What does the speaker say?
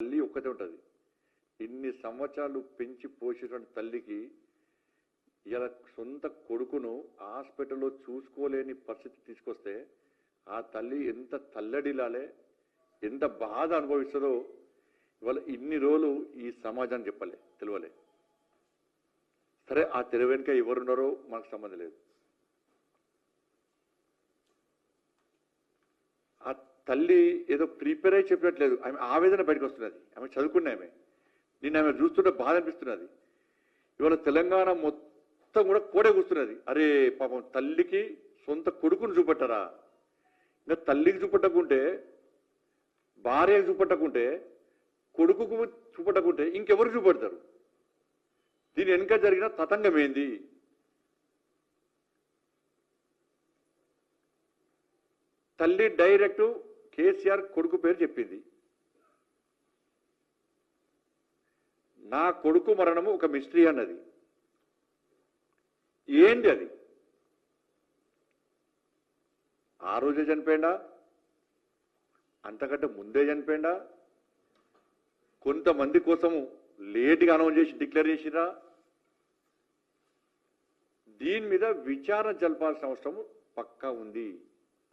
తల్లి ఒక్కతే ఉంటుంది. ఇన్ని సంవత్సరాలు పెంచి పోషించిన తల్లికి ఇలా సొంత కొడుకును హాస్పిటల్లో చూసుకోలేని పరిస్థితి తీసుకొస్తే ఆ తల్లి ఎంత తల్లడిలాలే, ఎంత బాధ అనుభవిస్తుందో ఇవాళ ఇన్ని రోజులు ఈ సమాజాన్ని తెలియలే. సరే, ఆ తెర వెనుక ఎవరున్నారో మనకు సంబంధం లేదు. ఆ తల్లి ఏదో ప్రిపేర్ అయి చెప్పినట్లేదు. ఆమె ఆవేదన బయటకు వస్తున్నది. ఆమె చదువుకున్న నిన్న ఆమె చూస్తుంటే బాధ అనిపిస్తున్నది. ఇవాళ తెలంగాణ మొత్తం కూడా కోడే కూస్తున్నది. అరే పాపం, తల్లికి సొంత కొడుకును చూపట్టరా? ఇంకా తల్లికి చూపట్టకుంటే, భార్యకు చూపట్టకుంటే, కొడుకుకు చూపట్టకుంటే ఇంకెవరు చూపెడతారు? దీని వెనుక జరిగిన తతంగం ఏంది? తల్లి డైరెక్ట్ కేసీఆర్ కొడుకు పేరు చెప్పింది. నా కొడుకు మరణము ఒక మిస్టరీ అన్నది. ఏంటి అది? ఆ రోజే చనిపోయిందా? అంతకంటే ముందే చనిపోయిందా? కొంతమంది కోసము లేట్గా అనౌన్స్ చేసి డిక్లేర్ చేసిరా? దీని మీద విచారణ జరపాల్సిన అవసరం పక్కా ఉంది.